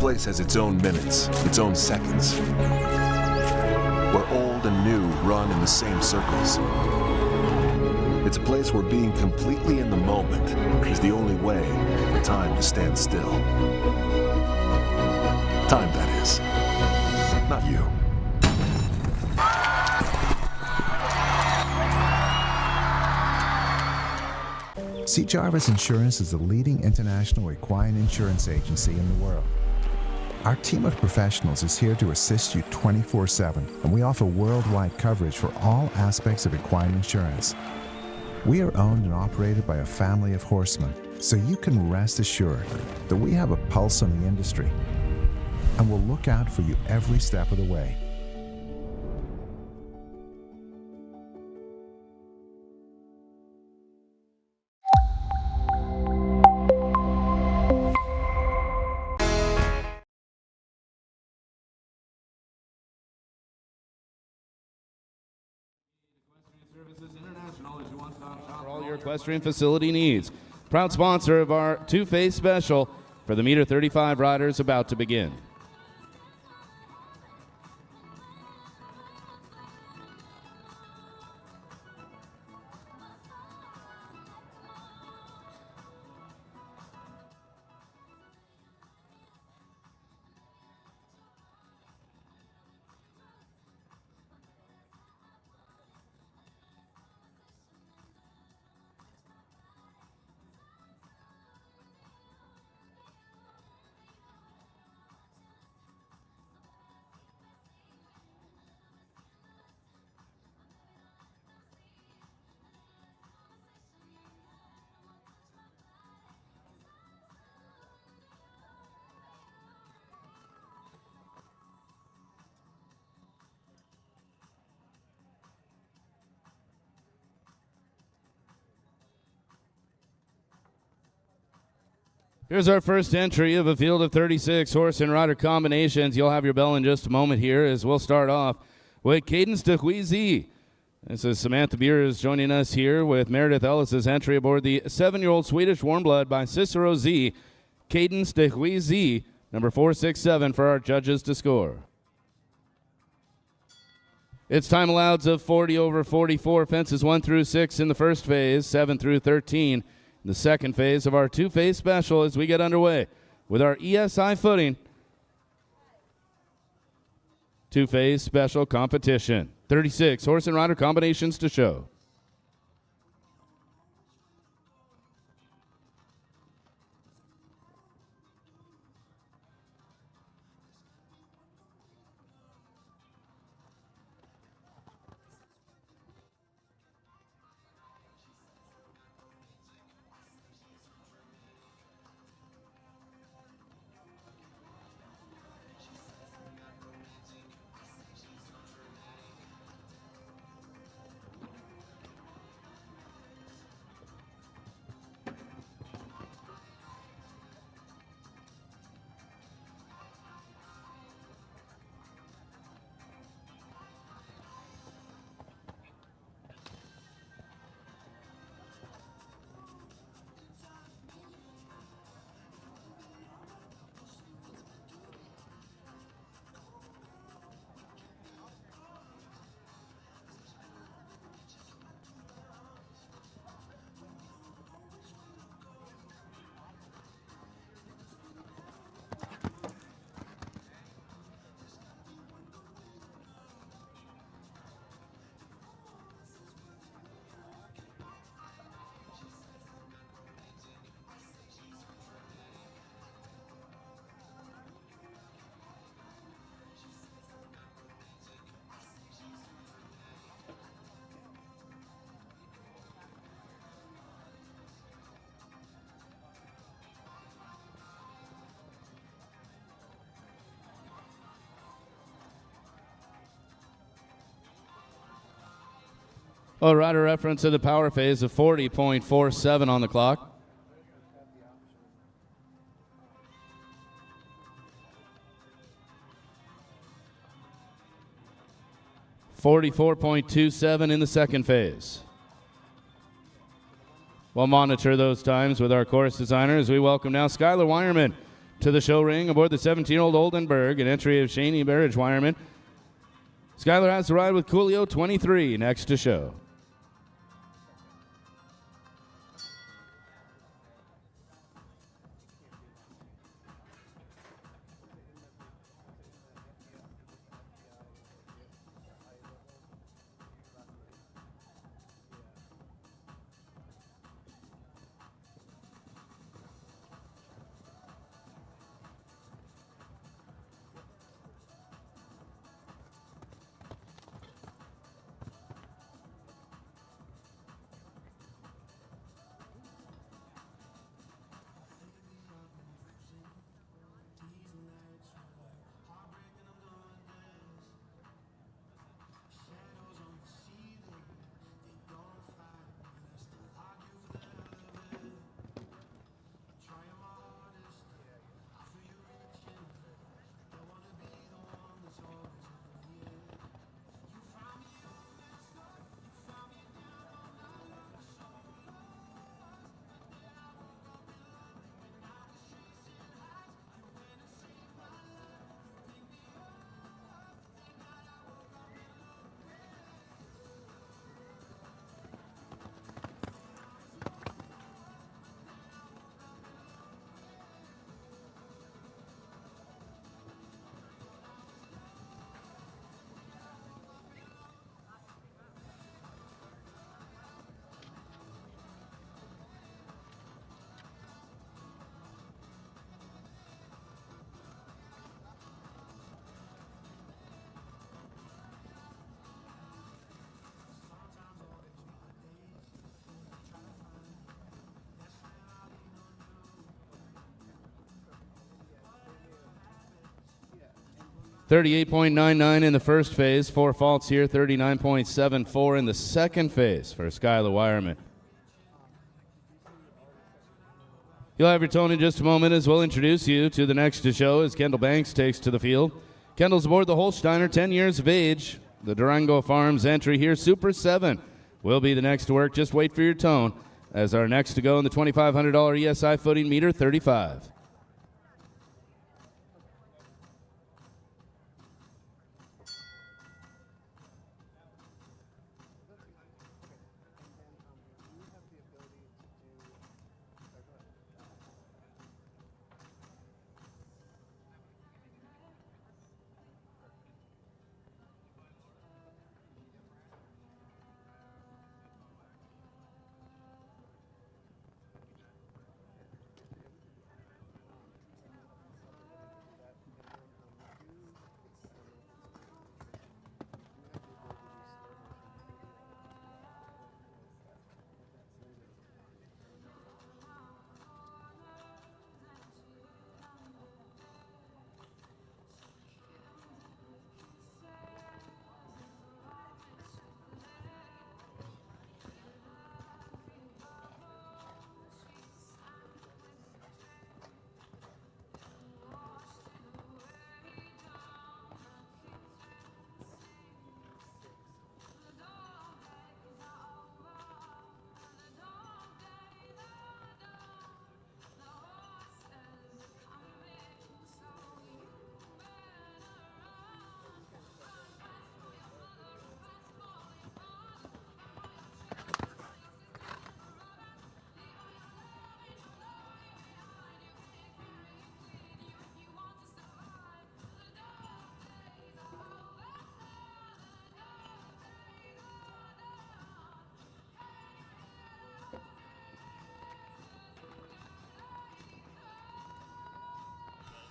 place has its own minutes, its own seconds, where old and new run in the same circles. It's a place where being completely in the moment is the only way for time to stand still. Time, that is. Not you. C. Jarvis Insurance is the leading international equine insurance agency in the world. Our team of professionals is here to assist you 24/7, and we offer worldwide coverage for all aspects of equine insurance. We are owned and operated by a family of horsemen, so you can rest assured that we have a pulse on the industry and will look out for you every step of the way. For all your equestrian facility needs. Proud sponsor of our two-phase special for the Meter 35 riders about to begin. Here's our first entry of a field of 36 horse and rider combinations. You'll have your bell in just a moment here as we'll start off with Cadence de Huizy. This is Samantha Beers joining us here with Meredith Ellis's entry aboard the 7-year-old Swedish Warm Blood by Cicero Z. Cadence de Huizy, number 467 for our judges to score. It's time alloweds of 40 over 44. Fences 1 through 6 in the first phase, 7 through 13. In the second phase of our two-phase special as we get underway with our ESI footing two-phase special competition. 36 horse and rider combinations to show. A rider reference to the power phase of 40.47 on the clock. .27 in the second phase. We'll monitor those times with our course designer as we welcome now Skylar Wireman, to the show ring aboard the 17-year-old Oldenburg, an entry of Shaney Barrage-Wireman. Skylar has to ride with Coolio 23 next to show. .38.99 in the first phase. 4 faults here. 39.74 in the second phase for Skylar Wireman. You'll have your tone in just a moment as we'll introduce you to the next to show as Kendall Banks takes to the field. Kendall's aboard the Holsteiner, 10 years of age. The Durango Farms entry here, Super 7, will be the next to work. Just wait for your tone as our next to go in the $2,500 ESI footing, meter 35.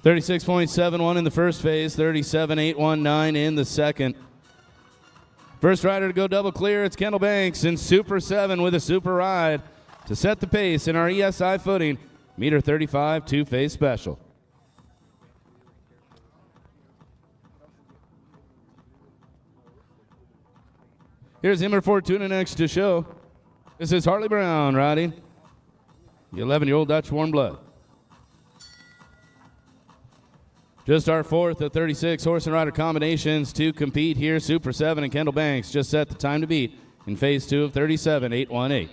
.36.71 in the first phase, 37.819 in the second. First rider to go double clear, it's Kendall Banks in Super 7 with a super ride to set the pace in our ESI footing, meter 35, two-phase special. Here's Himmer Fortuna next to show. This is Harley Brown riding the 11-year-old Dutch Warm Blood. Just our fourth of 36 horse and rider combinations to compete here. Super 7 and Kendall Banks just set the time to beat in phase 2 of 37.818.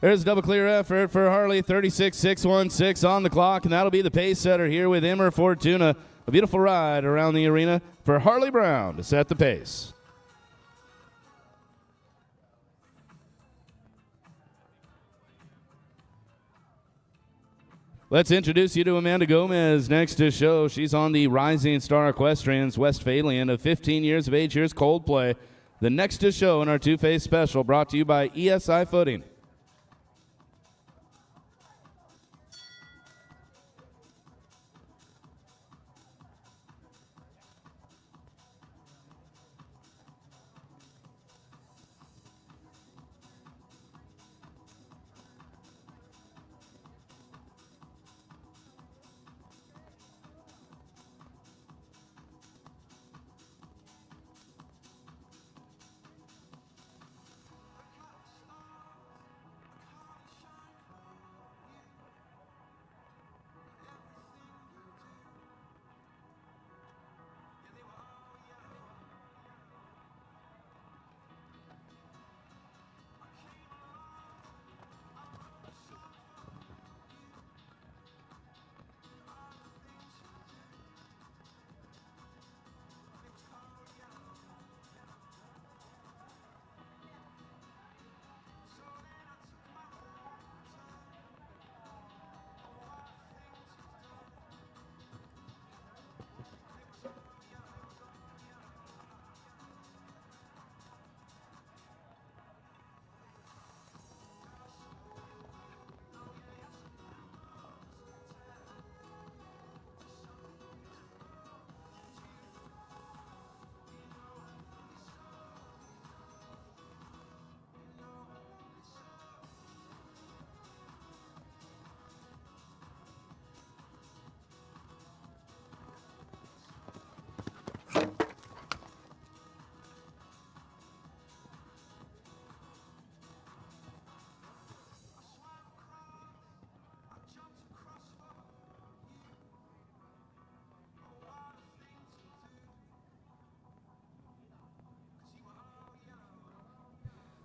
There's a double clear effort for Harley, 36.616 on the clock, and that'll be the pace setter here with Immer Fortuna. A beautiful ride around the arena for Harley Brown to set the pace. Let's introduce you to Amanda Gomez next to show. She's on the Rising Star Equestrians Westphalian of 15 years of age. Here's Coldplay. The next to show in our two-phase special brought to you by ESI Footing.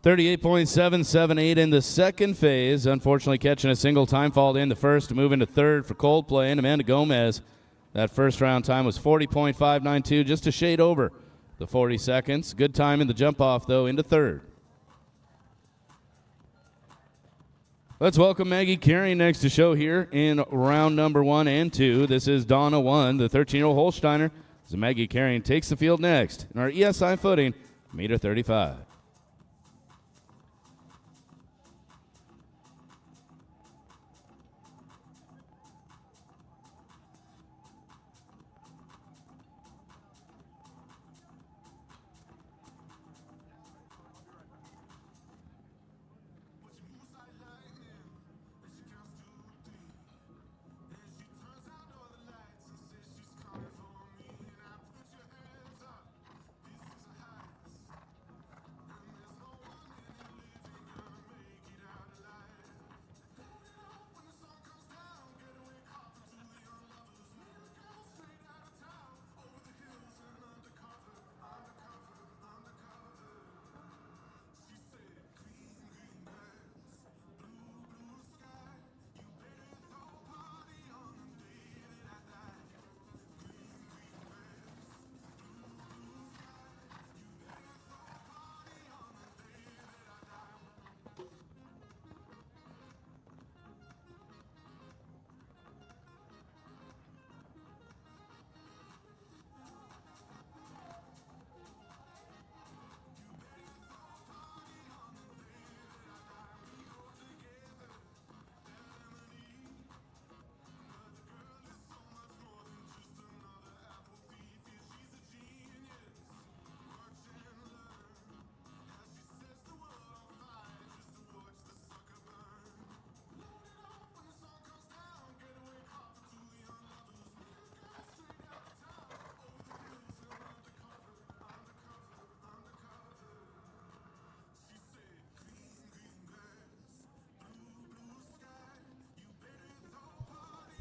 .778 in the second phase. Unfortunately, catching a single time fault in the first to move into third for Coldplay and Amanda Gomez. That first round time was 40.592, just a shade over the 40 seconds. Good time in the jump off, though, into third. Let's welcome Maggie Carey next to show here in round number 1 and 2. This is Donna 1, the 13-year-old Holsteiner. So Maggie Carey takes the field next in our ESI Footing, meter 35.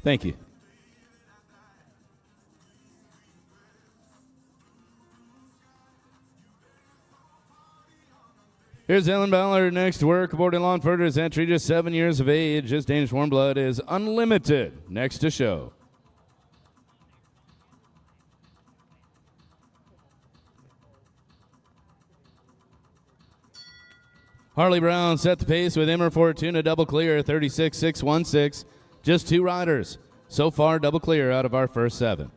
Thank you. Here's Ellen Ballard next to work aboard in Longford's entry, just 7 years of age. His Danish warm blood is Unlimited next to show. Harley Brown set the pace with Immer Fortuna double clear, 36.616. Just 2 riders so far double clear out of our first 7.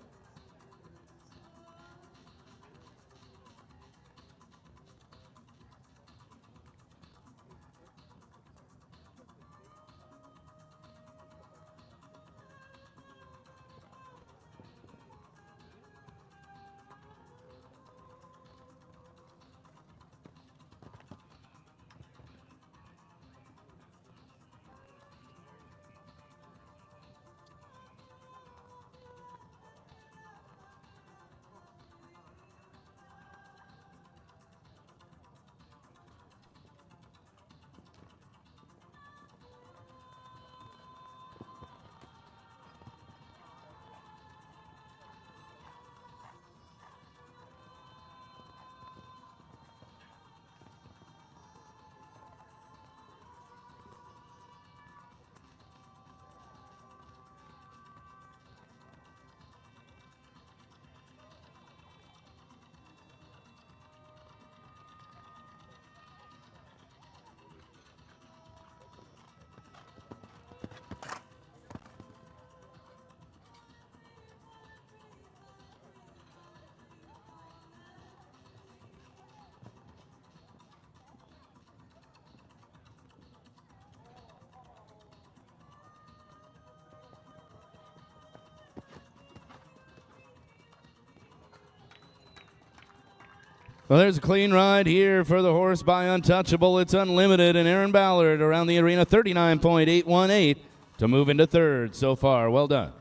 Well, there's a clean ride here for the horse by Untouchable. It's Unlimited, and Aaron Ballard around the arena, 39.818 to move into third so far. Well done.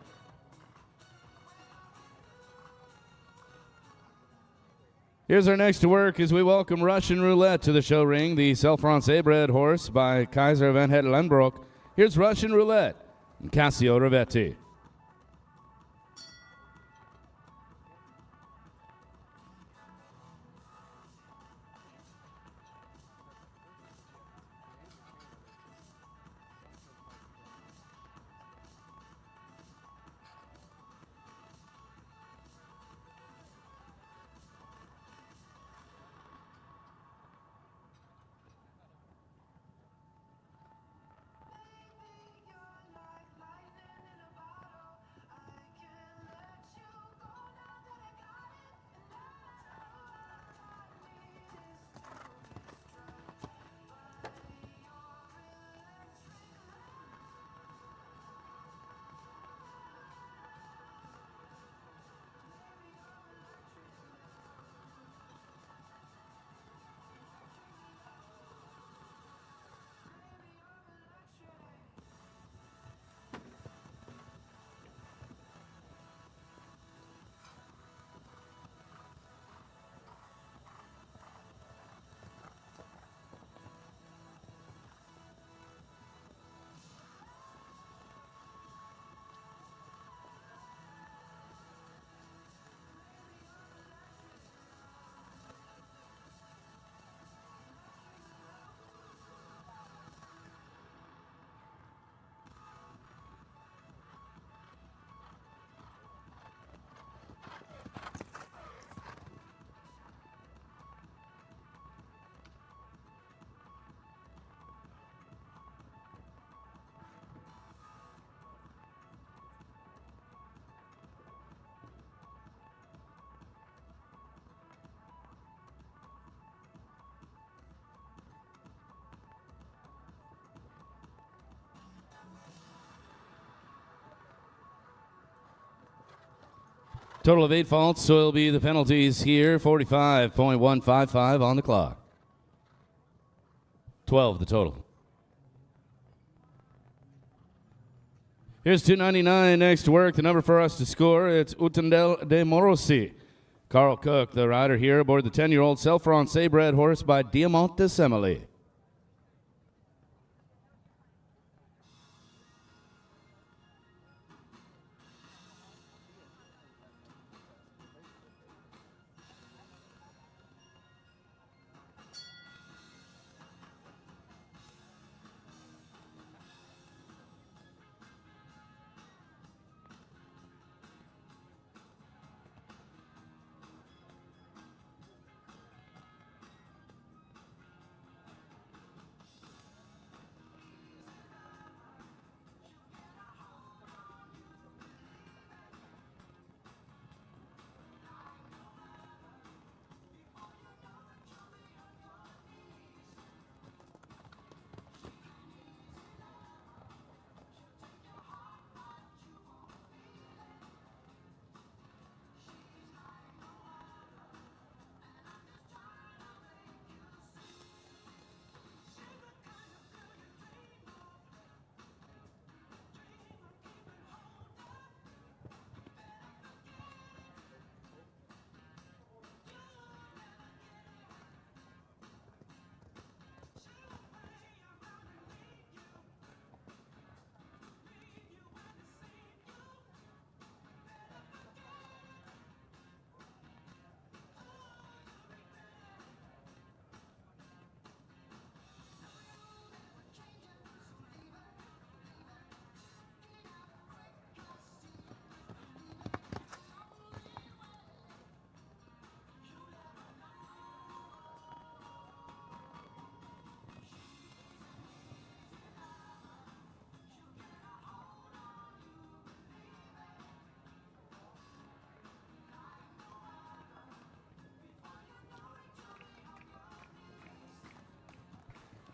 Here's our next to work as we welcome Russian Roulette to the show ring, the Cell Francais bred horse by Kaiser Van Het Lenbroek. Here's Russian Roulette and Cassio Rivetti. Total of 8 faults, so it'll be the penalties here, 45.155 on the clock. 12 the total. Here's 299 next to work. The number for us to score, it's Utendel de Morosi. Carl Cook, the rider here aboard the 10-year-old Cell Francais bred horse by Diamant de Semele.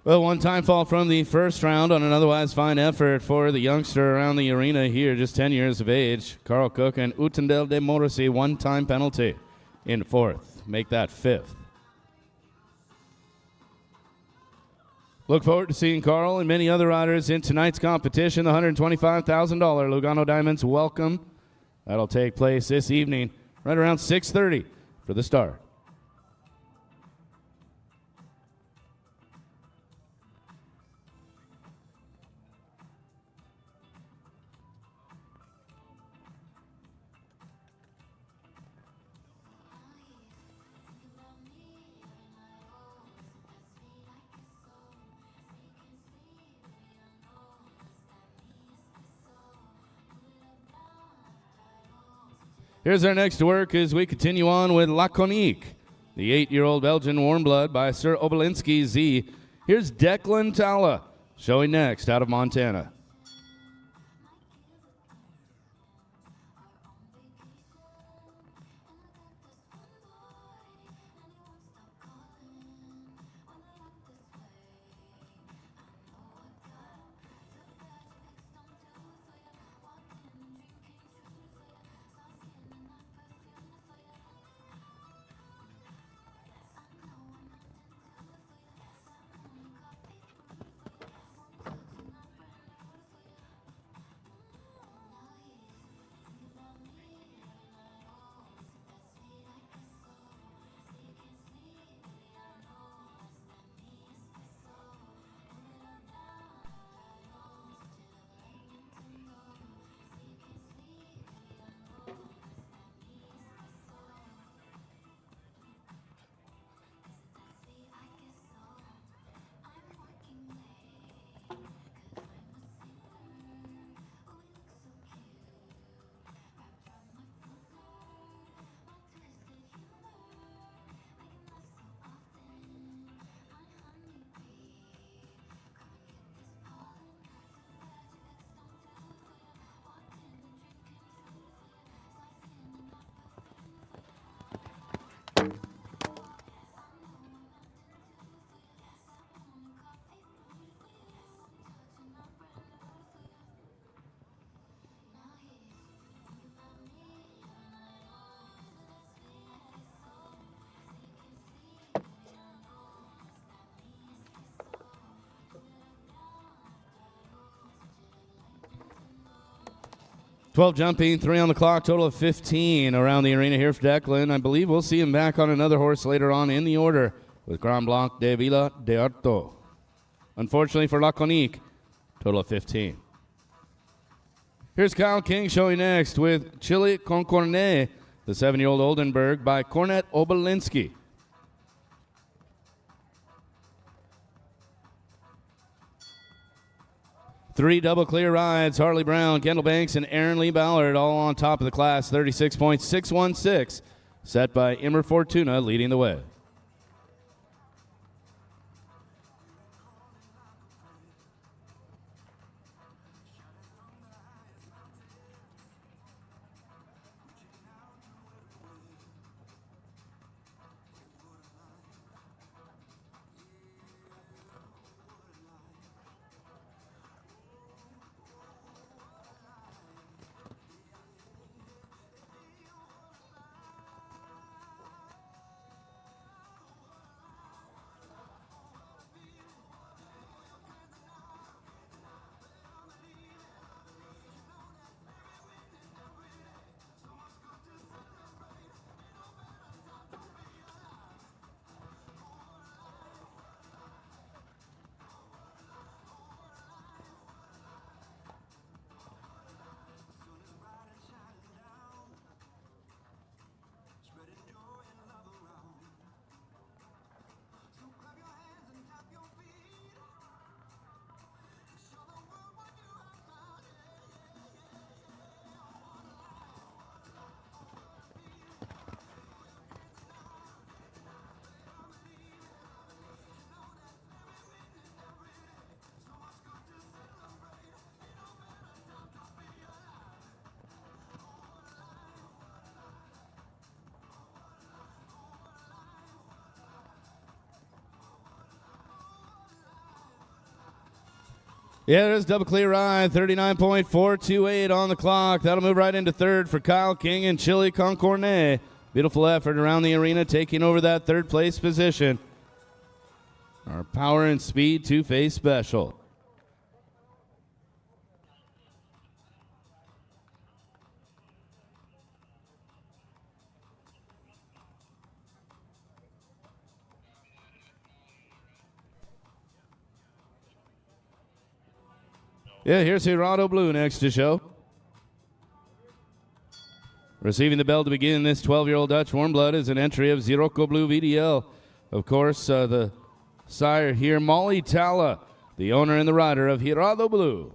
Well, one time fall from the first round on an otherwise fine effort for the youngster around the arena here, just 10 years of age. Carl Cook and Utendel de Morrissey, one-time penalty in fourth. Make that fifth. Look forward to seeing Carl and many other riders in tonight's competition, the $125,000 Lugano Diamonds Welcome. That'll take place this evening, right around 6:30 for the start. Here's our next work as we continue on with Laconique, the 8-year-old Belgian warm blood by Sir Obelinski Z. Here's Declan Talla, showing next out of Montana. $12 jumping, 3 on the clock, total of 15 around the arena here for Declan. I believe we'll see him back on another horse later on in the order with Grand Blanc de Villa de Arto. Unfortunately for Laconique, total of 15. Here's Kyle King showing next with Chili con Cornet, the 7-year-old Oldenburg by Cornet Obelinski. 3 double clear rides, Harley Brown, Kendall Banks, and Aaron Lee Ballard all on top of the class, 36.616, set by Immer Fortuna leading the way. Yeah, there's double clear ride, 39.428 on the clock. That'll move right into third for Kyle King and Chili Concornet. Beautiful effort around the arena, taking over that third place position. Our power and speed two-phase special. Yeah, here's Gerardo Blue next to show. Receiving the bell to begin this 12-year-old Dutch warm blood is an entry of Zirocco Blue VDL. Of course, the sire here, Molly Tala, the owner and the rider of Gerardo Blue.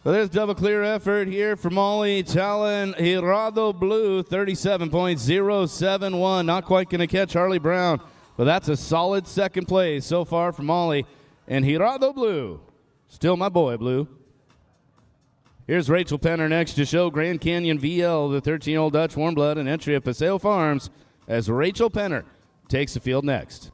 Well, there's double clear effort here for Molly Talon, Gerardo Blue, 37.071. Not quite going to catch Harley Brown, but that's a solid second place so far for Molly. And Gerardo Blue, still my boy, Blue. Here's Rachel Penner next to show Grand Canyon VL, the 13-year-old Dutch warm blood, and entry at Paseo Farms as Rachel Penner takes the field next.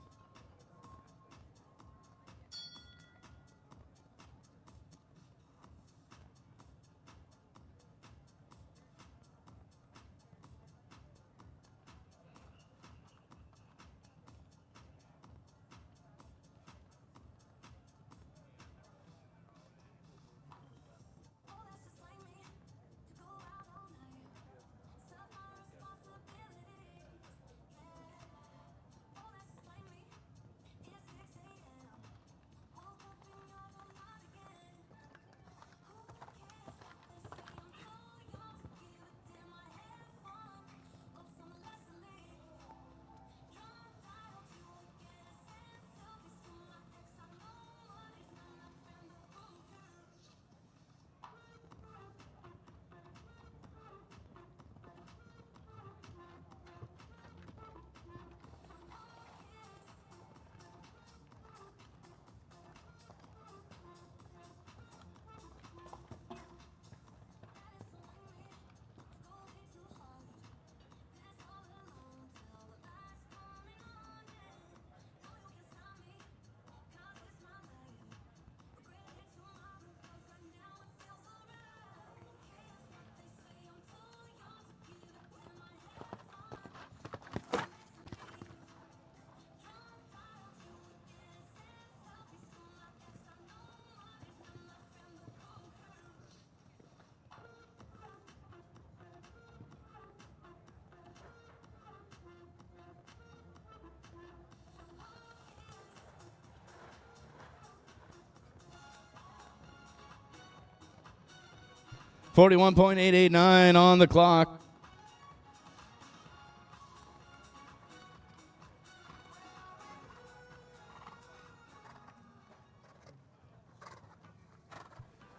.889 on the clock.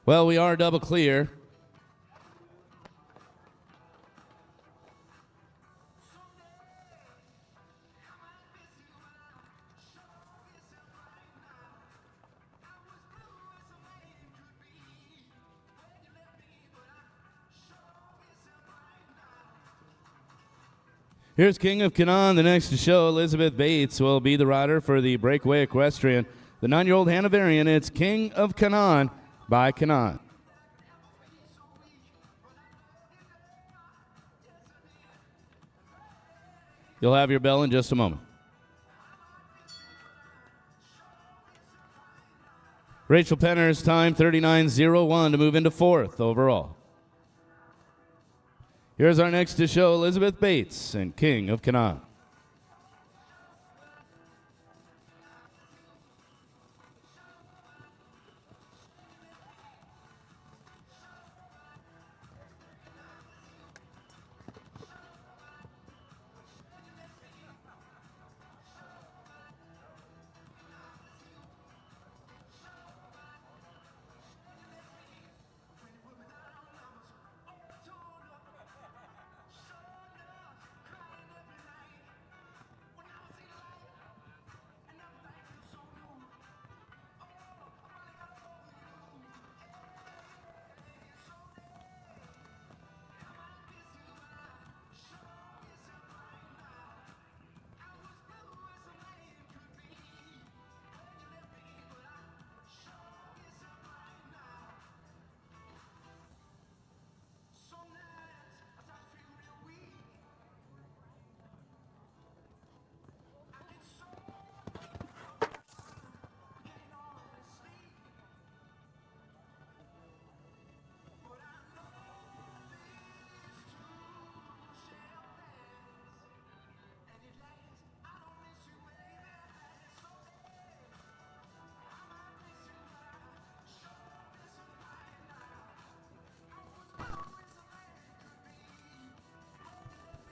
Well, we are double clear. Here's King of Canaan. The next to show, Elizabeth Bates, will be the rider for the breakaway equestrian. The 9-year-old Hanoverian, it's King of Canaan by Canaan. You'll have your bell in just a moment. Rachel Penner's time, 39.01 to move into 4th overall. Here's our next to show, Elizabeth Bates and King of Canaan.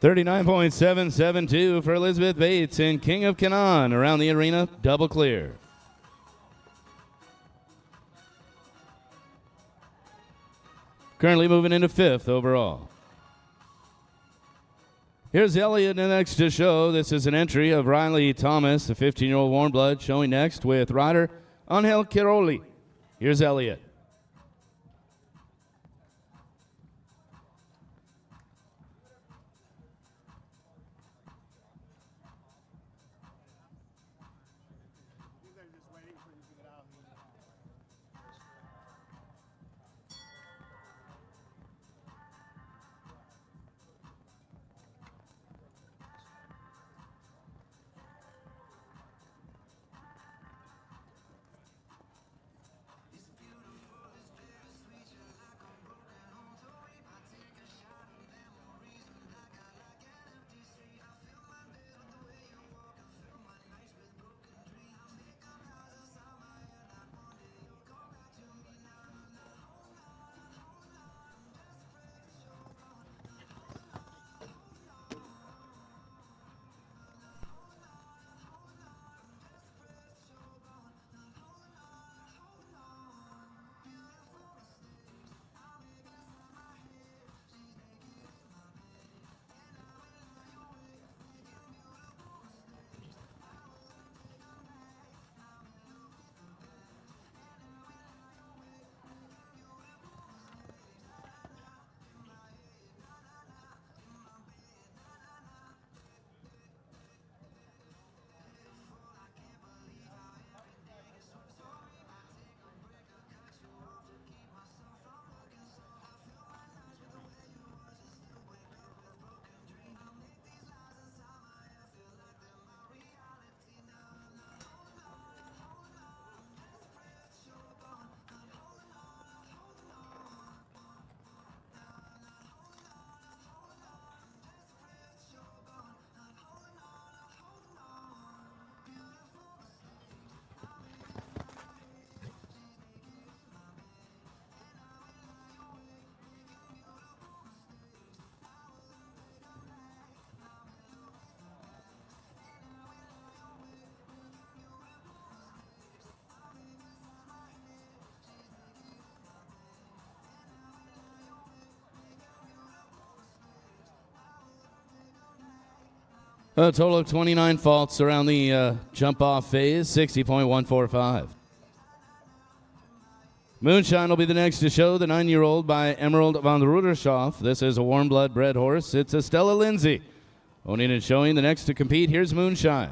$39.772 for Elizabeth Bates and King of Canaan. Around the arena, double clear. Currently moving into 5th overall. Here's Elliott next to show. This is an entry of Riley Thomas, the 15-year-old warm blood, showing next with rider Angel Quiroli. Here's Elliott. A total of 29 faults around the jump-off phase, 60.145. Moonshine will be the next to show, the 9-year-old by Emerald van Rudershoff. This is a warm blood bred horse. It's Estella Lindsay Owning and showing the next to compete, here's Moonshine.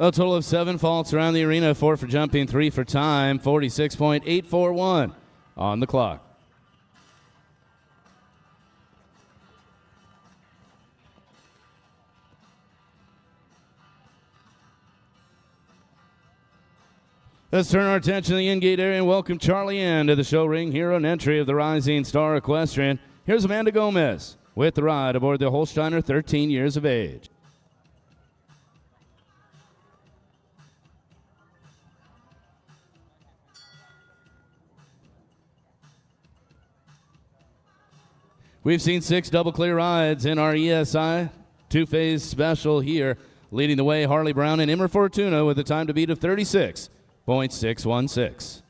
A total of 7 faults around the arena, 4 for jumping, 3 for time, 46.841 on the clock. Let's turn our attention to the in-gate area and welcome Charlie Ann to the show ring here on entry of the Rising Star Equestrian. Here's Amanda Gomez with the ride aboard the Holsteiner, 13 years of age. We've seen 6 double clear rides in our ESI two-phase special here. Leading the way, Harley Brown and Immer Fortuna with a time to beat of 36.616.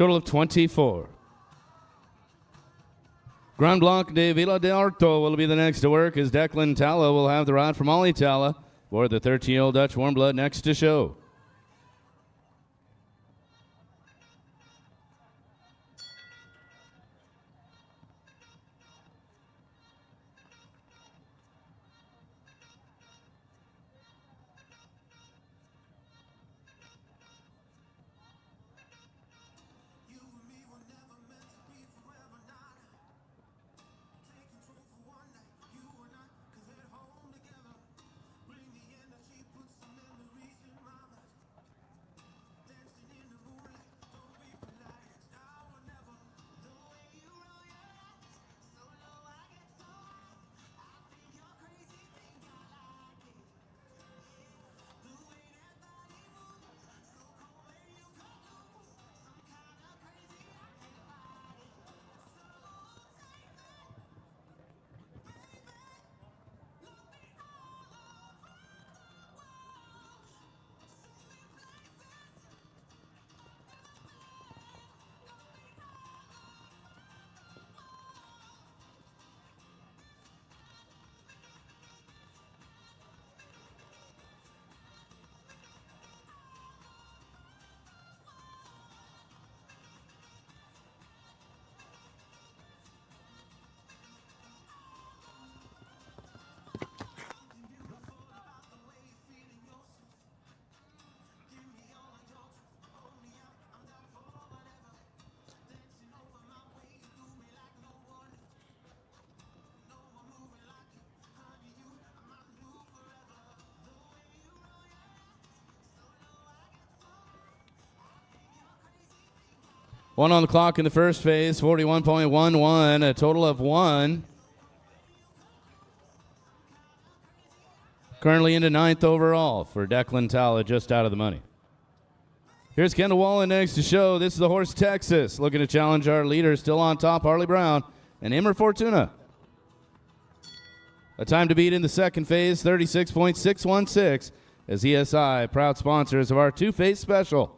Total of 24. Grand Blanc de Villa de Arto will be the next to work as Declan Talla will have the rod from Ollie Talla for the 13-year-old Dutch Warm Blood next to show. One on the clock in the first phase, 41.11, a total of 1. Currently into 9th overall for Declan Talla, just out of the money. Here's Kendall Wallen next to show. This is the horse Texas, looking to challenge our leader, still on top, Harley Brown, and Immer Fortuna. A time to beat in the second phase, 36.616, as ESI, proud sponsors of our two-phase special.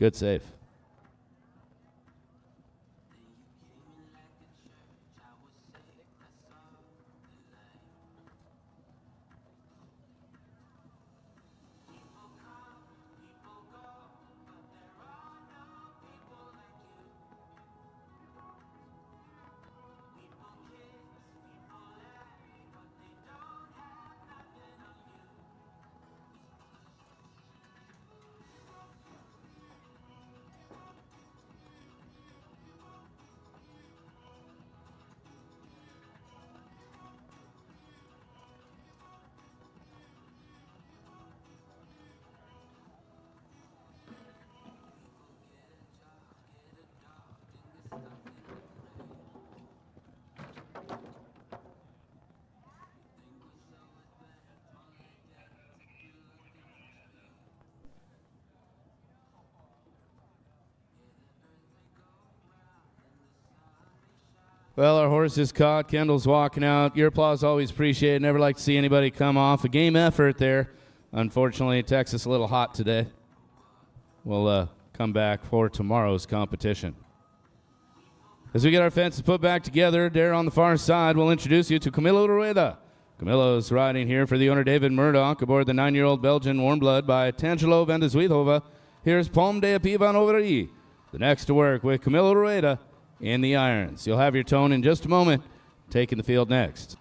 Good save. Well, our horse is caught. Kendall's walking out. Your applause always appreciated. Never like to see anybody come off. A game effort there. Unfortunately, Texas a little hot today. We'll come back for tomorrow's competition. As we get our fences put back together, there on the far side, we'll introduce you to Camilo Rueda. Camilo's riding here for the owner David Murdoch aboard the 9-year-old Belgian Warm Blood by Tangelo van de Zwiethove. Here's Palm de Apivan Overy. The next to work with Camilo Rueda in the irons. You'll have your tone in just a moment. Taking the field next.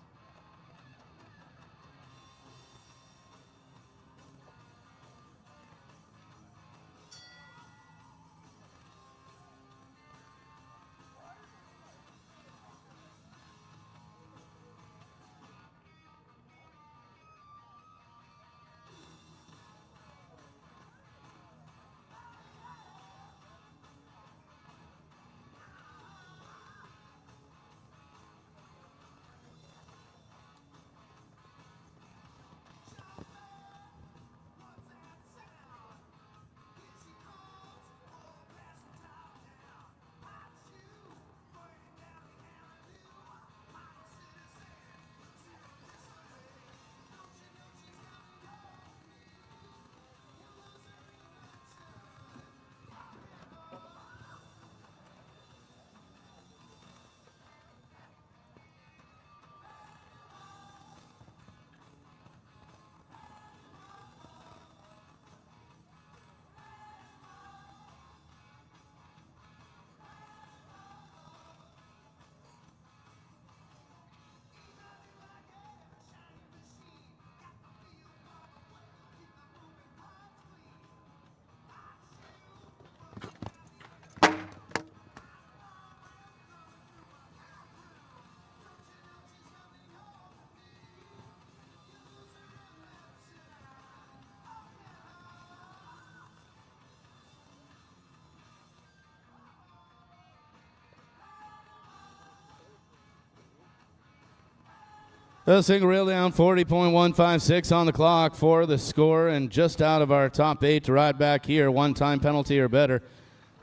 The single reel down 40.156 on the clock for the score, and just out of our top 8 to ride back here. 1-time penalty or better,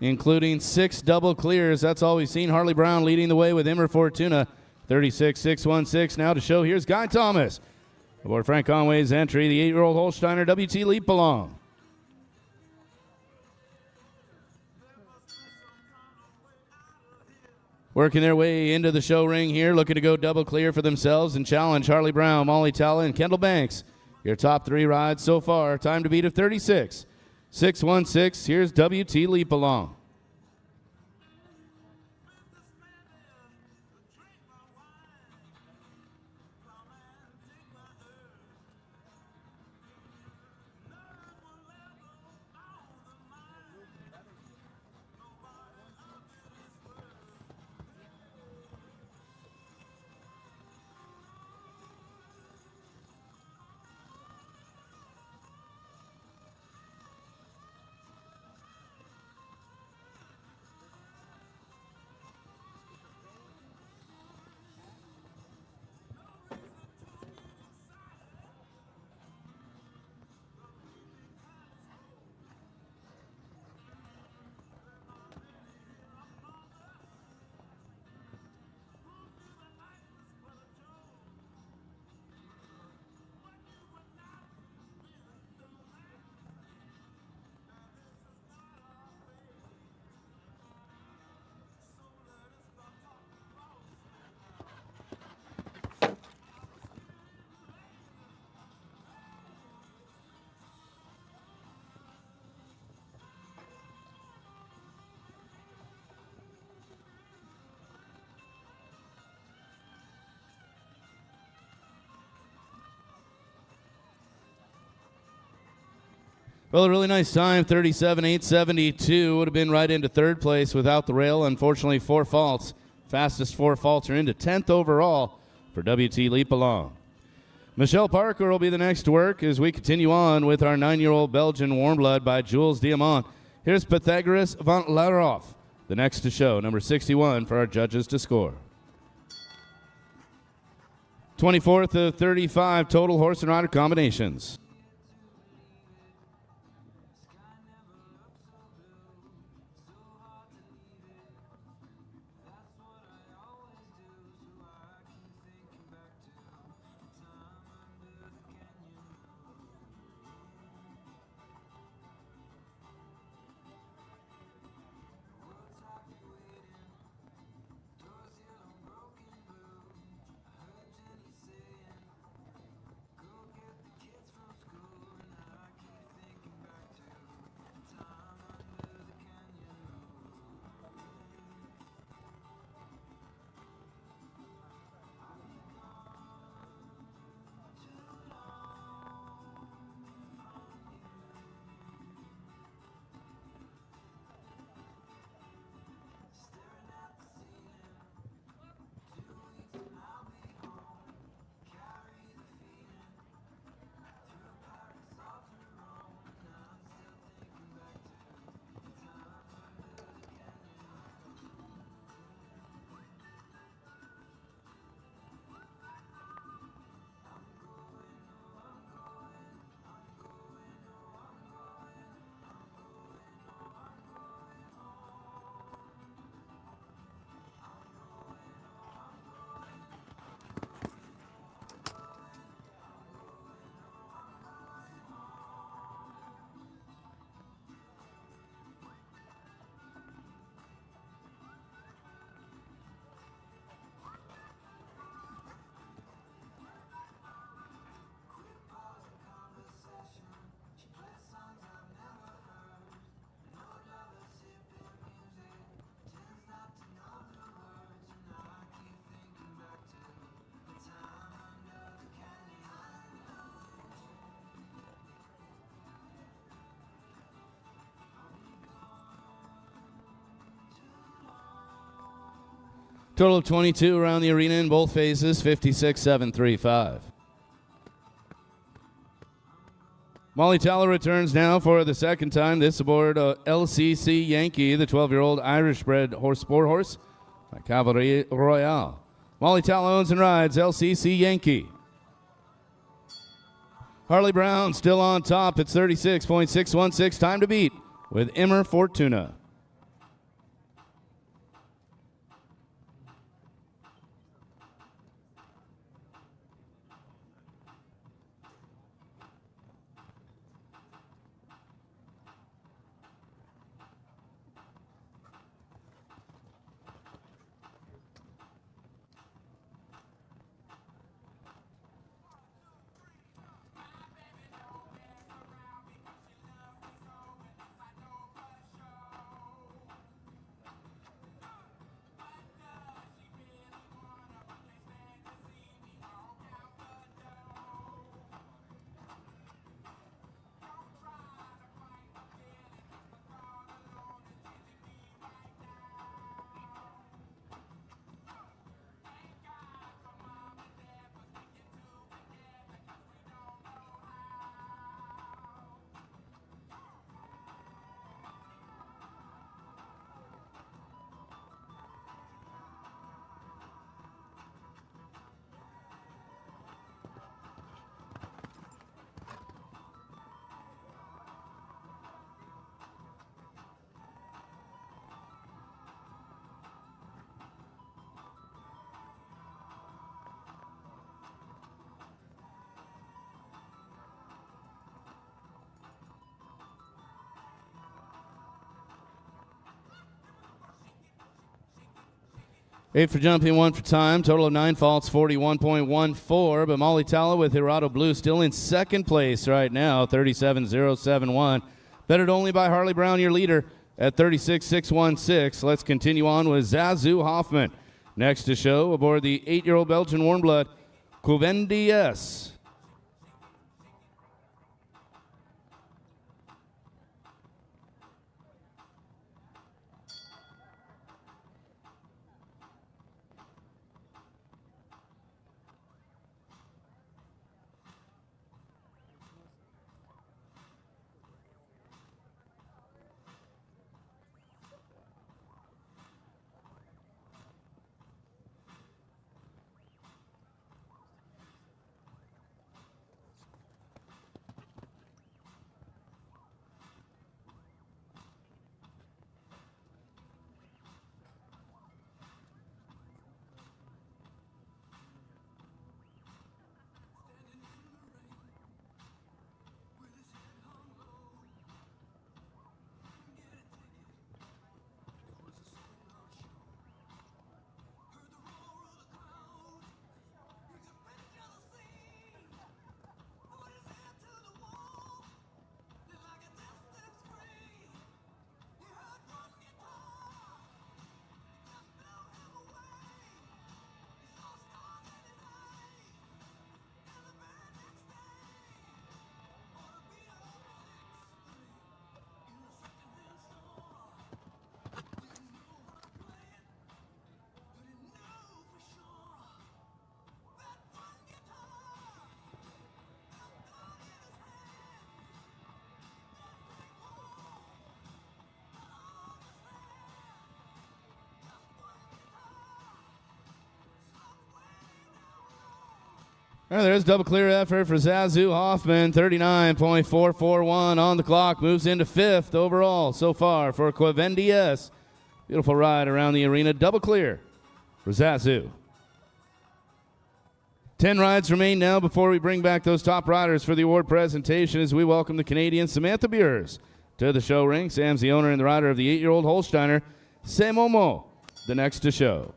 including 6 double clears. That's all we've seen. Harley Brown leading the way with Immer Fortuna. 36.616 now to show. Here's Guy Thomas aboard Frank Conway's entry. The 8-year-old Holsteiner WT Leap Along. Working their way into the show ring here, looking to go double clear for themselves and challenge Harley Brown, Molly Talla, and Kendall Banks. Your top 3 rides so far. Time to beat of 36.616. Here's WT Leap Along. Well, a really nice time, 37.872. Would have been right into 3rd place without the rail. Unfortunately, 4 faults. Fastest 4 faults are into 10th overall for WT Leap Along. Michelle Parker will be the next to work as we continue on with our 9-year-old Belgian Warm Blood by Jules Diamant. Here's Pythagoras van Laroff, the next to show, number 61 for our judges to score. 24th of 35 total horse and rider combinations. Total of 22 around the arena in both phases, 56.735. Molly Talla returns now for the second time, this aboard LCC Yankee, the 12-year-old Irish-bred sport horse by Cavalry Royale. Molly Tallow owns and rides LCC Yankee. Harley Brown still on top. It's 36.616. Time to beat with Immer Fortuna. Eight for jumping, one for time. Total of 9 faults, 41.14. But Molly Tallow with Hirado Blue still in second place right now, 37.071. Bettered only by Harley Brown, your leader, at 36.616. Let's continue on with Zazu Hoffman. Next to show aboard the 8-year-old Belgian warm blood, Kuvendi S. And there's double clear effort for Zazu Hoffman, 39.441 on the clock. Moves into fifth overall so far for Kuvendi S. Beautiful ride around the arena. Double clear for Zazu. 10 rides remain now before we bring back those top riders for the award presentation as we welcome the Canadian Samantha Beers to the show ring. Sam's the owner and the rider of the 8-year-old Holsteiner, Semomo, the next to show.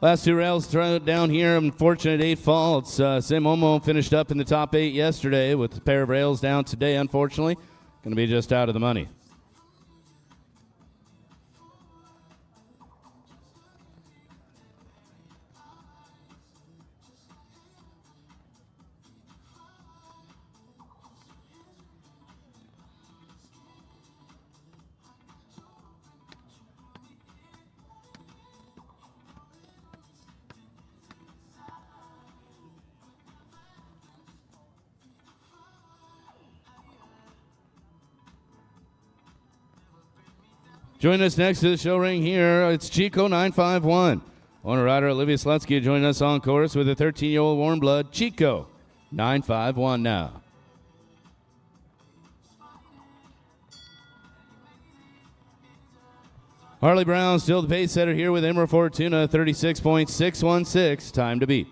Last two rails thrown down here, unfortunate 8 faults. Simomo finished up in the top 8 yesterday with a pair of rails down today, unfortunately. Going to be just out of the money. Join us next to the show ring here. It's Chico 951. Owner rider Olivia Slutsky joining us on course with a 13-year-old warm blood. Chico 951 now. Harley Brown still the pace setter here with Emer Fortuna, 36.616, time to beat.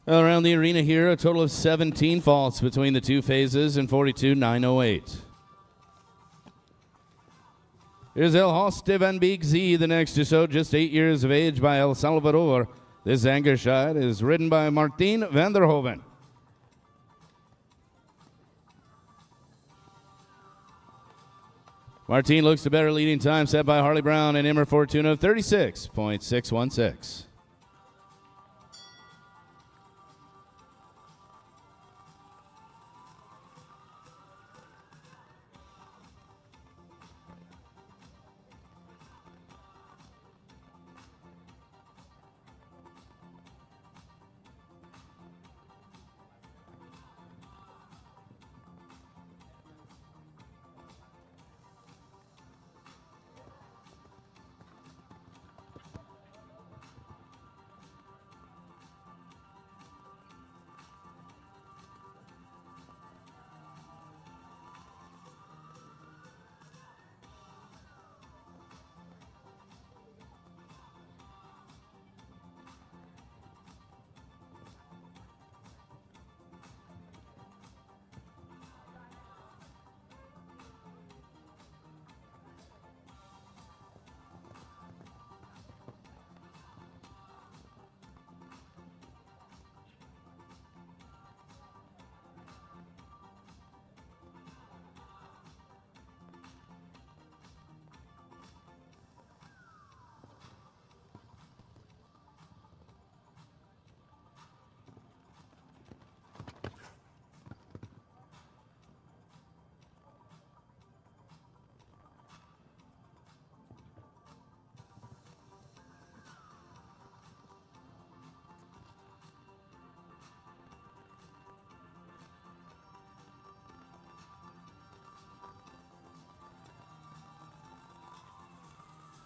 Well, around the arena here, a total of 17 faults between the two phases in 42.908. Here's El Hoste Van Beek Z, the next to show, just 8 years of age by El Salvador. This anchor shot is ridden by Martin van der Hoven. Martin looks to better leading time set by Harley Brown and Emer Fortuna of 36.616.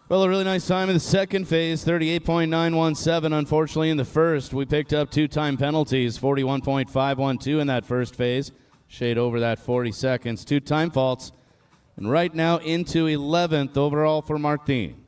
Well, a really nice time in the second phase, 38.917. Unfortunately, in the first, we picked up 2-time penalties, 41.512 in that first phase. Shade over that 40 seconds. 2 time faults. And right now into 11th overall for Martin.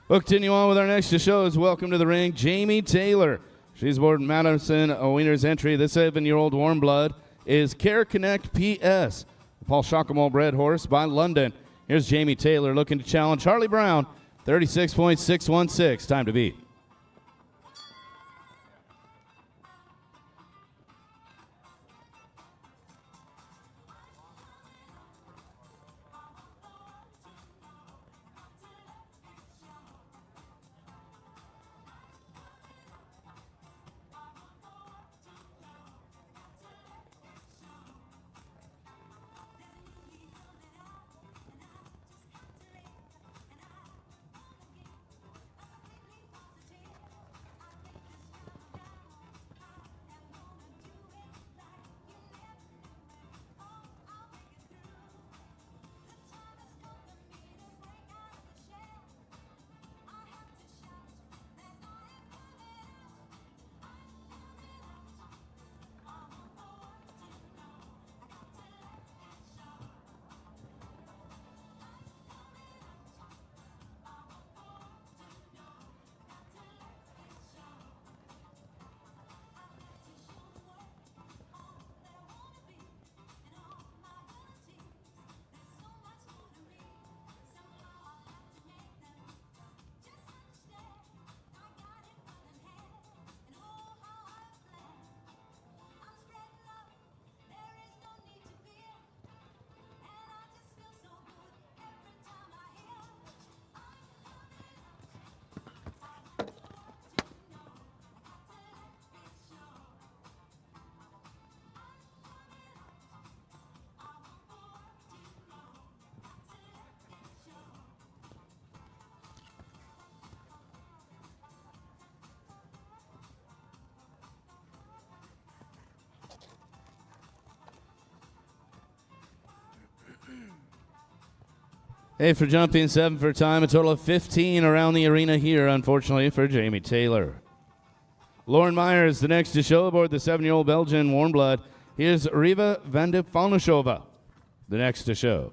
We'll continue on with our next shows. Welcome to the ring, Jamie Taylor. She's aboard Madison Wiener's entry. This 7-year-old warm blood is Care Connect PS, the Paul Shockamole bred horse by London. Here's Jamie Taylor looking to challenge Harley Brown, 36.616, time to beat. Hey, for jumping, 7 for time, a total of 15 around the arena here, unfortunately, for Jamie Taylor. Lauren Myers, the next to show aboard the 7-year-old Belgian warm blood. Here's Riva van de Fanushova, the next to show.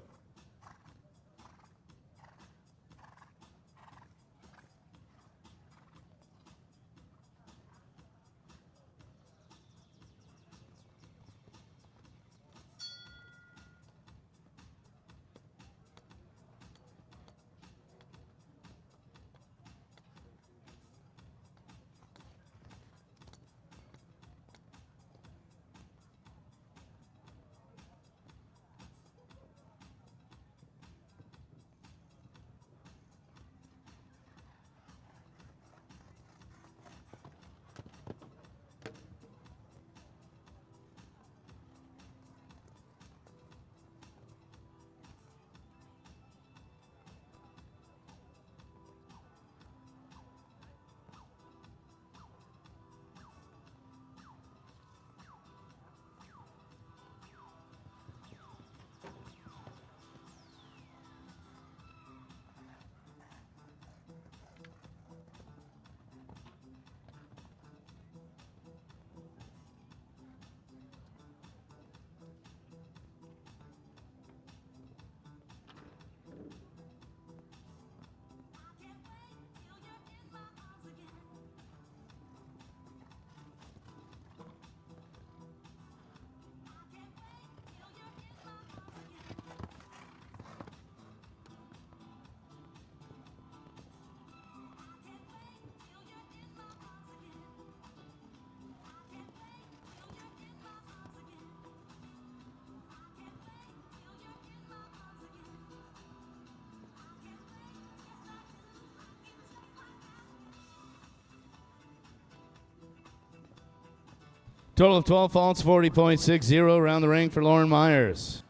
Total of 12 faults, 40.60 around the ring for Lauren Myers.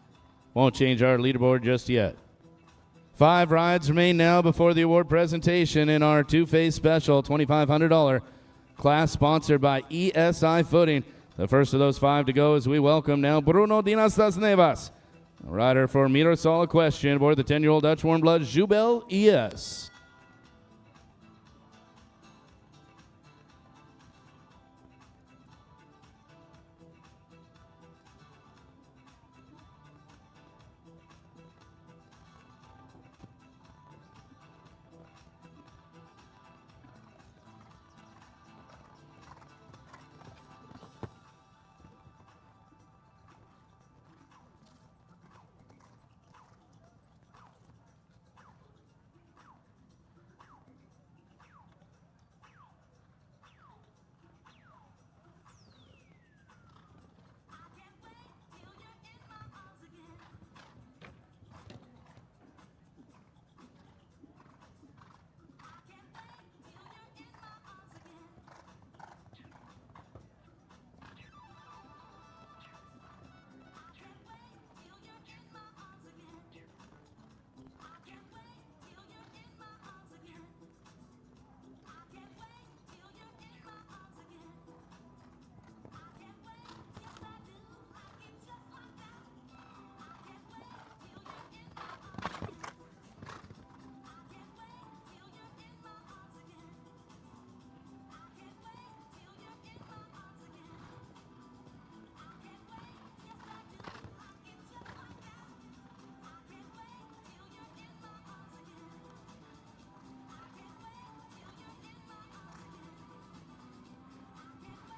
Won't change our leaderboard just yet. 5 rides remain now before the award presentation in our two-phase special $2,500 class sponsored by ESI Footing. The first of those 5 to go as we welcome now Bruno Dinastas Nevas, a rider for Mirasol Equestrian aboard the 10-year-old Dutch Warm Blood Jubel ES.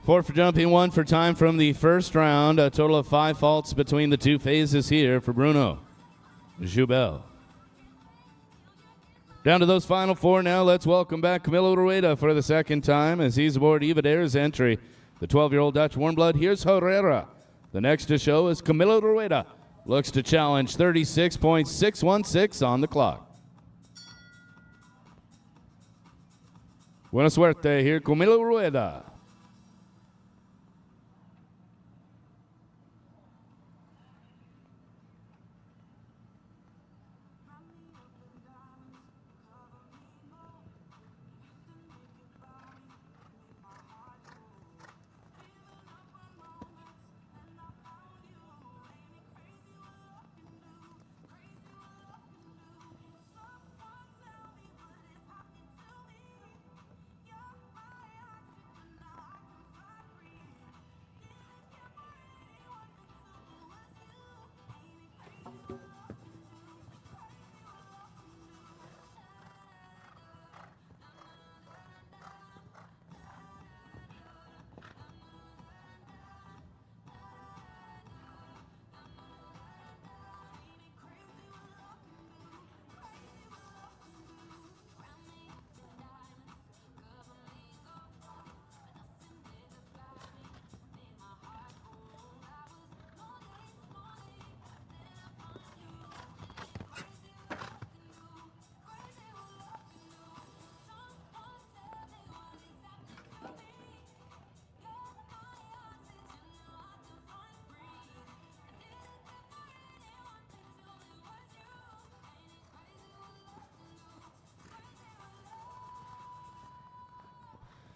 Four for jumping, 1 for time from the first round. A total of 5 faults between the two phases here for Bruno Jubel. Down to those final 4 now. Let's welcome back Camilo Rueda for the second time as he's aboard Eva Dare's entry. The 12-year-old Dutch Warm Blood. Here's Herrera. The next to show is Camilo Rueda. Looks to challenge 36.616 on the clock. Buena suerte here, Camilo Rueda.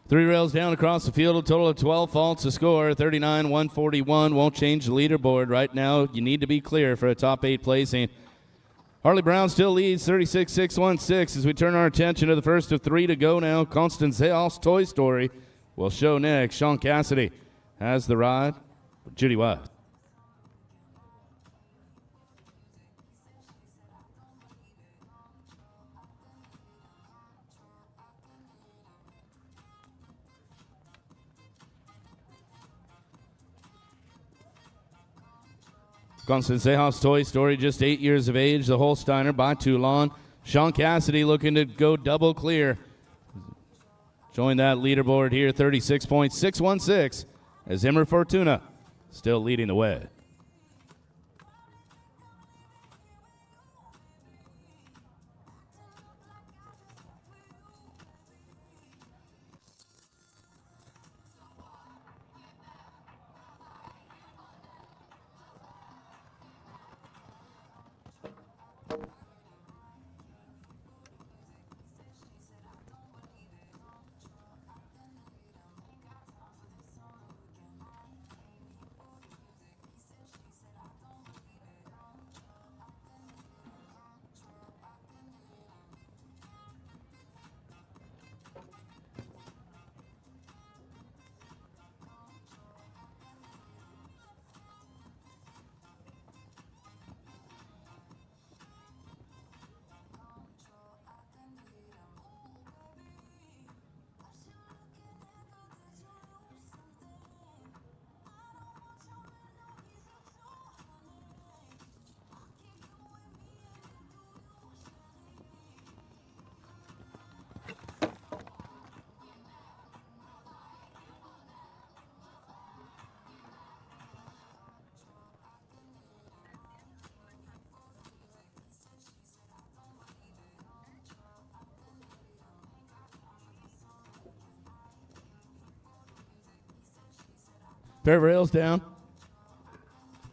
Three rails down across the field, a total of 12 faults to score, 39-141. Won't change the leaderboard. Right now, you need to be clear for a top 8 placing. Harley Brown still leads 36-616 as we turn our attention to the first of 3 to go now. Constance Zehal's Toy Story will show next. Sean Cassidy has the ride with Judy White. Constance Zehal's Toy Story, just 8 years of age. The Holsteiner by Toulon. Sean Cassidy looking to go double clear. Showing that leaderboard here, 36.616, as Immer Fortuna still leading the way. Pair of rails down.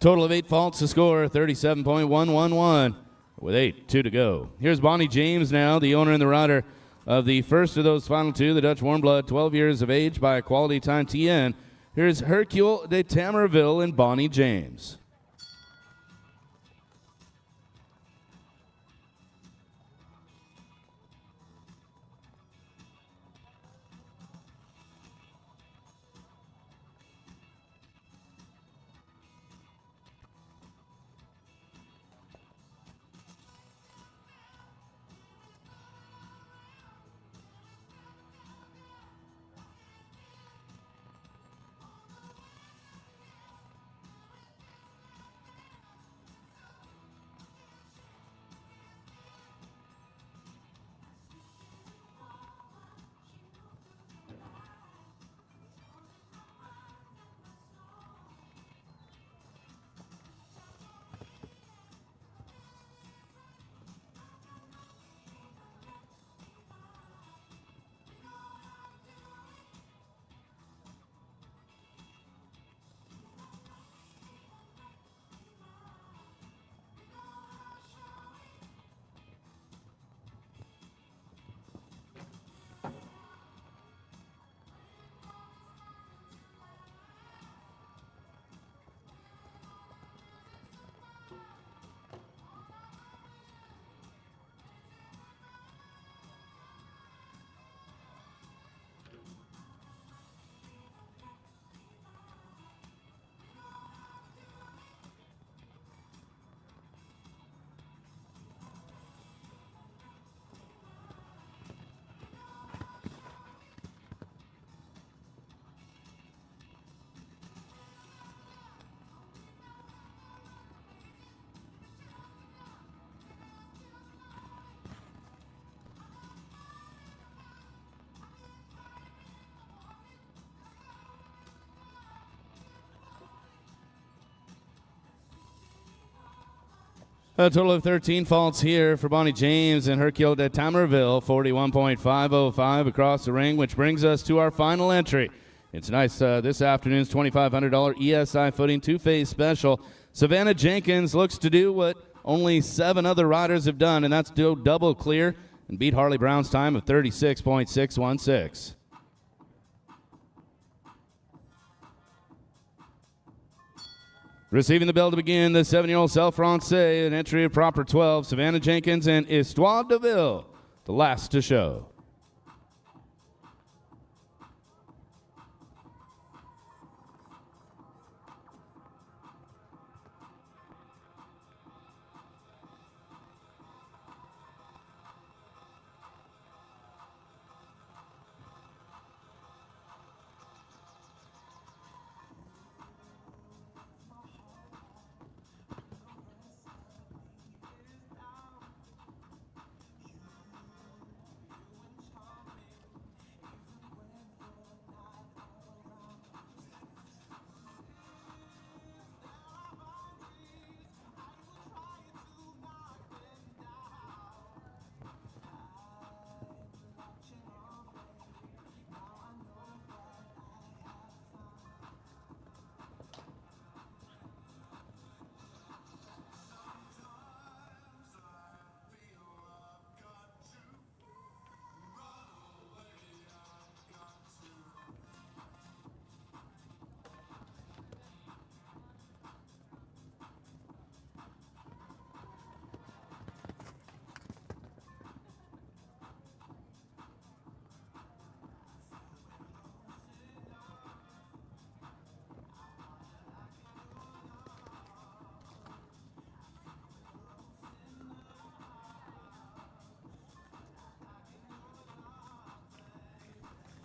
Total of 8 faults to score, 37.111 with 8-2 to go. Here's Bonnie James now, the owner and the rider of the first of those final two, the Dutch Warm Blood, 12 years of age by a quality time TN. Here's Hercule de Tamerville and Bonnie James. A total of 13 faults here for Bonnie James and Hercule de Tamerville, 41.505 across the ring, which brings us to our final entry. It's nice this afternoon's $2,500 ESI footing two-phase special. Savannah Jenkins looks to do what only 7 other riders have done, and that's do double clear and beat Harley Brown's time of 36.616. Receiving the bell to begin, the 7-year-old Celle Francais, an entry of proper 12, Savannah Jenkins and Histoire de Ville, the last to show.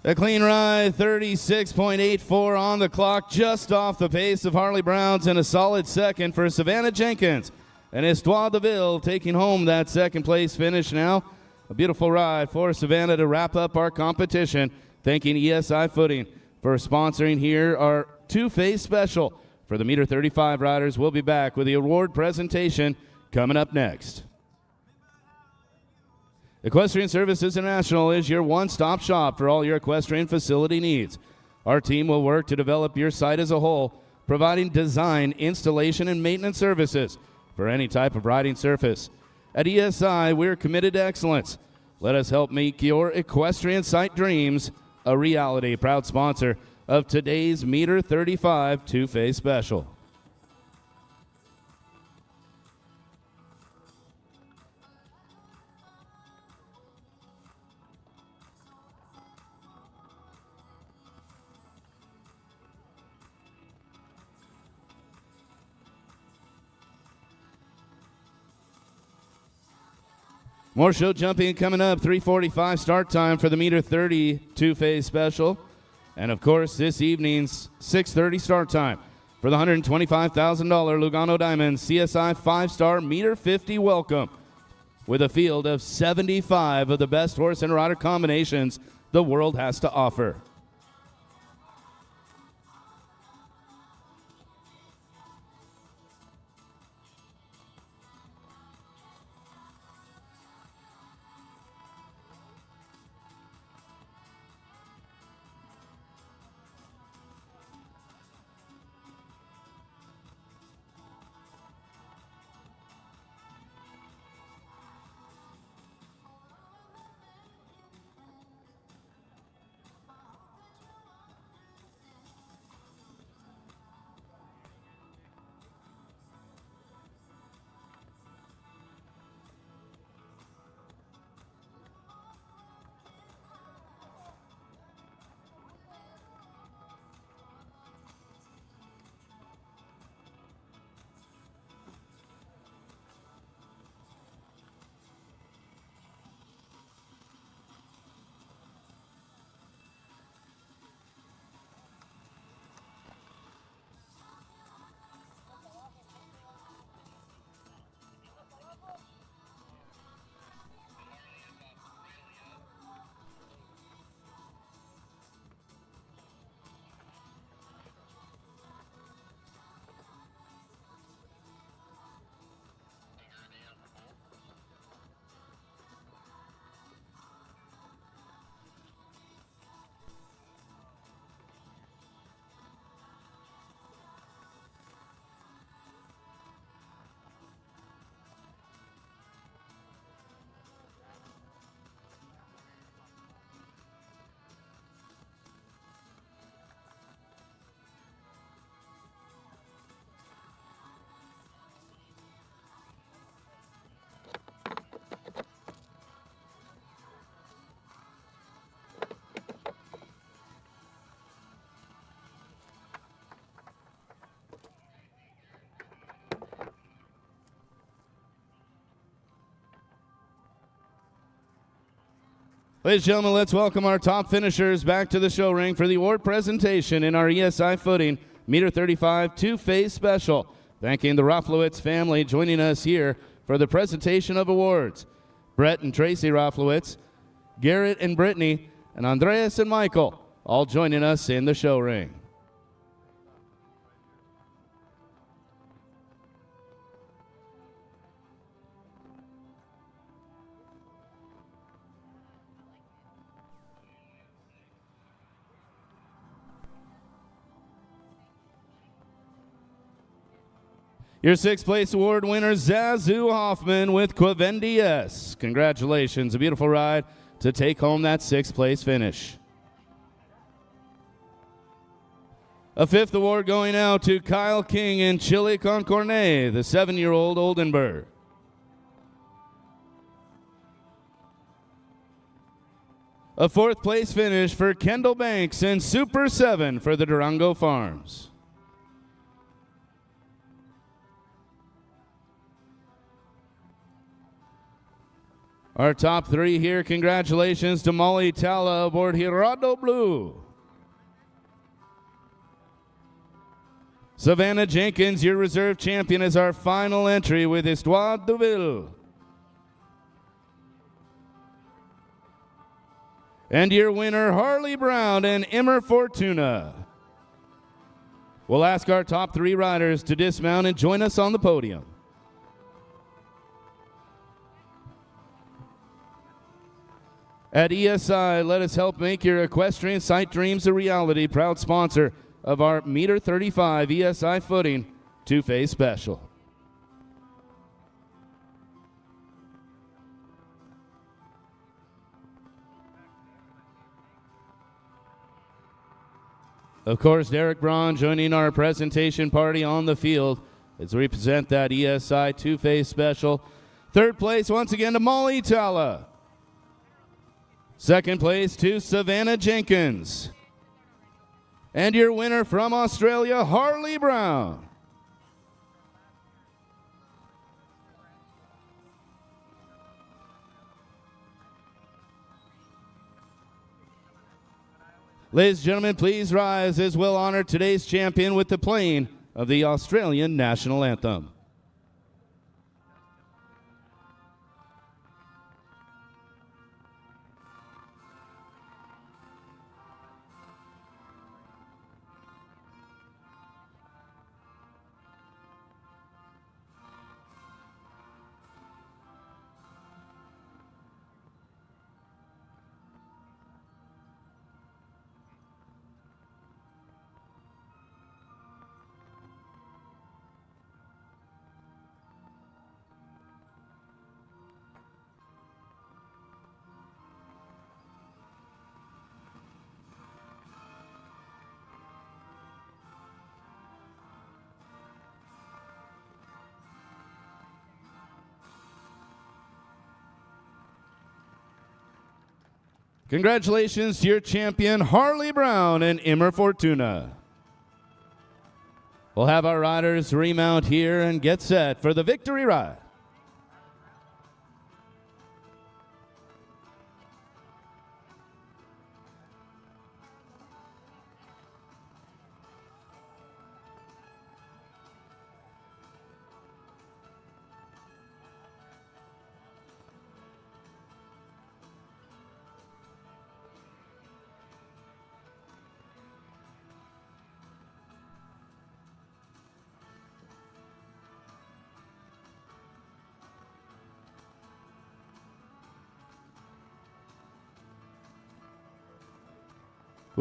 A clean ride, 36.84 on the clock, just off the pace of Harley Brown's, and a solid second for Savannah Jenkins. And Histoire de Ville taking home that second place finish now. A beautiful ride for Savannah to wrap up our competition. Thanking ESI Footing for sponsoring here our two-phase special for the Meter 35 riders. We'll be back with the award presentation coming up next. Equestrian Services International is your one-stop shop for all your equestrian facility needs. Our team will work to develop your site as a whole, providing design, installation, and maintenance services for any type of riding surface. At ESI, we're committed to excellence. Let us help make your equestrian site dreams a reality. Proud sponsor of today's Meter 35 two-phase special. More show jumping coming up. 3:45 start time for the Meter 30 two-phase special. And, of course, this evening's 6:30 start time for the $125,000 Lugano Diamonds CSI 5-star Meter 50 welcome with a field of 75 of the best horse and rider combinations the world has to offer. Ladies and gentlemen, let's welcome our top finishers back to the show ring for the award presentation in our ESI footing Meter 35 two-phase special. Thanking the Raflowitz family joining us here for the presentation of awards. Brett and Tracy Raflowitz, Garrett and Brittany, and Andreas and Michael, all joining us in the show ring. Your sixth place award winner, Zazu Hoffman with Quivendi S. Congratulations, a beautiful ride to take home that sixth place finish. A fifth award going out to Kyle King in Chile con Corne, the 7-year-old Oldenburg. A fourth place finish for Kendall Banks in Super 7 for the Durango Farms. Our top three here, congratulations to Molly Tala aboard Hirado Blue. Savannah Jenkins, your reserve champion, is our final entry with Histoire de Ville. And your winner, Harley Brown and Immer Fortuna. We'll ask our top three riders to dismount and join us on the podium. At ESI, let us help make your equestrian sight dreams a reality. Proud sponsor of our Meter 35 ESI Footing Two-Phase Special. Of course, Derek Braun joining our presentation party on the field as we present that ESI Two-Phase Special. Third place, once again, to Molly Talla. Second place to Savannah Jenkins. And your winner from Australia, Harley Brown. Ladies and gentlemen, please rise as we'll honor today's champion with the playing of the Australian National Anthem. Congratulations to your champion, Harley Brown and Immer Fortuna. We'll have our riders remount here and get set for the victory ride.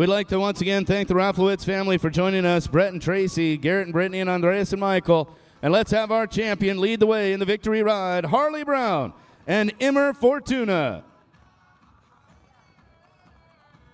We'd like to once again thank the Raflowitz family for joining us, Brett and Tracy, Garrett and Brittany, and Andreas and Michael. And let's have our champion lead the way in the victory ride, Harley Brown and Immer Fortuna.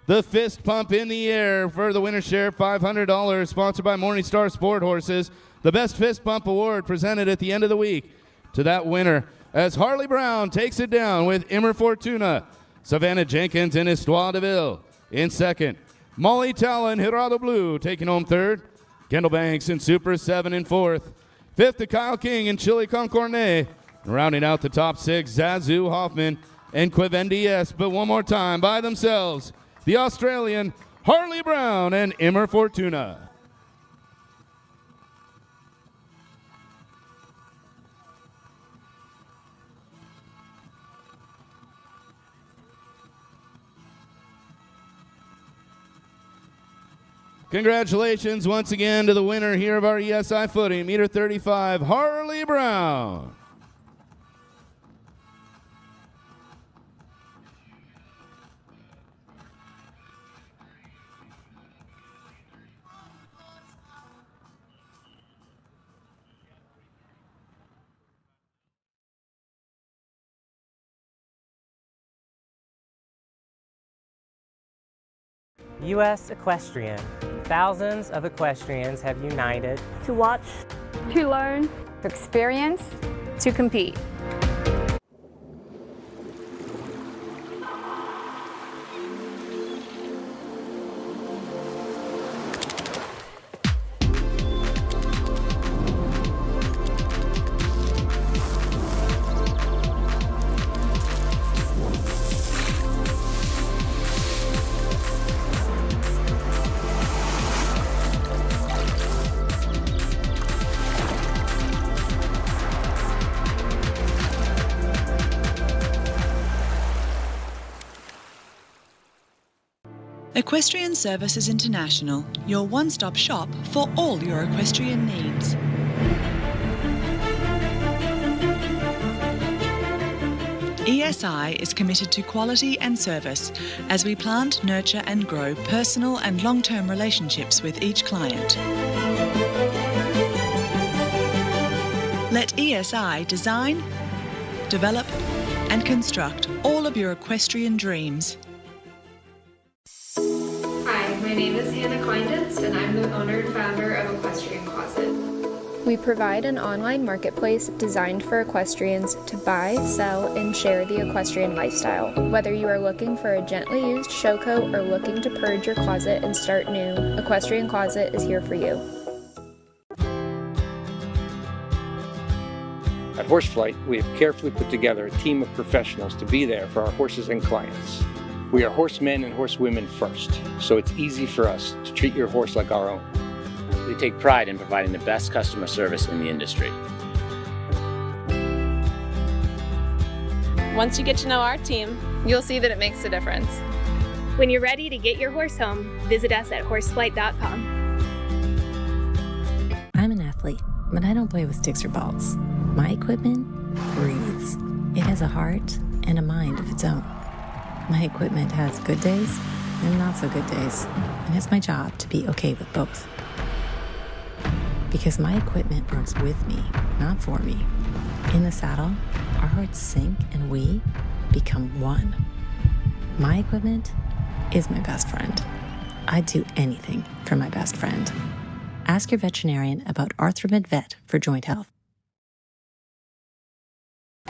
The fist pump in the air for the winner's share, $500, sponsored by Morningstar Sport Horses. The best fist pump award presented at the end of the week to that winner as Harley Brown takes it down with Immer Fortuna. Savannah Jenkins and Histoire de Ville in second. Molly Talla and Hirado Blue taking home third. Kendall Banks and Super 7 in fourth. Fifth to Kyle King and Chili Con Carne. Rounding out the top six, Zazu Hoffman and Quivendi S. But one more time by themselves, the Australian Harley Brown and Immer Fortuna. Congratulations once again to the winner here of our ESI Footing, Meter 35, Harley Brown. U.S. Equestrian. Thousands of equestrians have united to watch, to learn, to experience, to compete. Equestrian Services International, your one-stop shop for all your equestrian needs. ESI is committed to quality and service as we plant, nurture and grow personal and long-term relationships with each client. Let ESI design, develop and construct all of your equestrian dreams. Hi, my name is Hannah Kleinditz and I'm the owner and founder of Equestrian Closet. We provide an online marketplace designed for equestrians to buy, sell, and share the equestrian lifestyle. Whether you are looking for a gently used show coat or looking to purge your closet and start new, Equestrian Closet is here for you. At Horseflight, we have carefully put together a team of professionals to be there for our horses and clients. We are horsemen and horsewomen first, so it's easy for us to treat your horse like our own. We take pride in providing the best customer service in the industry. Once you get to know our team, you'll see that it makes a difference. When you're ready to get your horse home, visit us at horseflight.com. I'm an athlete, but I don't play with sticks or balls. My equipment breathes. It has a heart and a mind of its own. My equipment has good days and not so good days, and it's my job to be okay with both. Because my equipment works with me, not for me. In the saddle, our hearts sync and we become one. My equipment is my best friend. I'd do anything for my best friend. Ask your veterinarian about Arthromed Vet for joint health.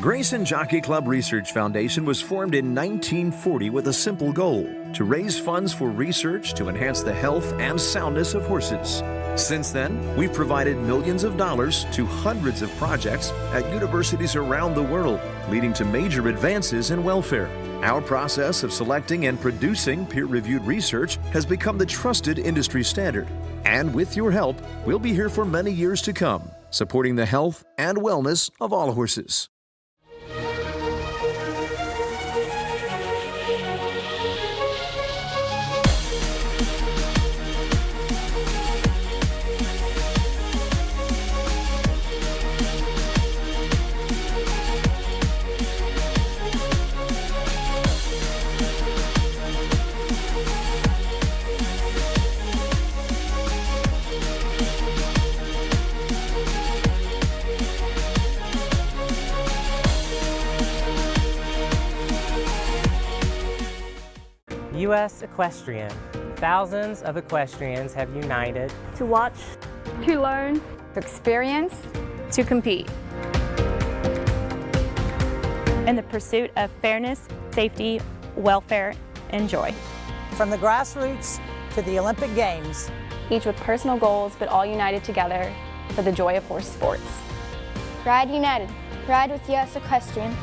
Grayson Jockey Club Research Foundation was formed in 1940 with a simple goal: to raise funds for research to enhance the health and soundness of horses. Since then, we've provided millions of dollars to hundreds of projects at universities around the world, leading to major advances in welfare. Our process of selecting and producing peer-reviewed research has become the trusted industry standard. And with your help, we'll be here for many years to come, supporting the health and wellness of all horses. U.S. Equestrian. Thousands of equestrians have united To watch, to learn, To experience, to compete. in the pursuit of fairness, safety, welfare, and joy. From the grassroots to the Olympic Games. Each with personal goals, but all united together for the joy of horse sports. Pride united. Pride with U.S. Equestrian.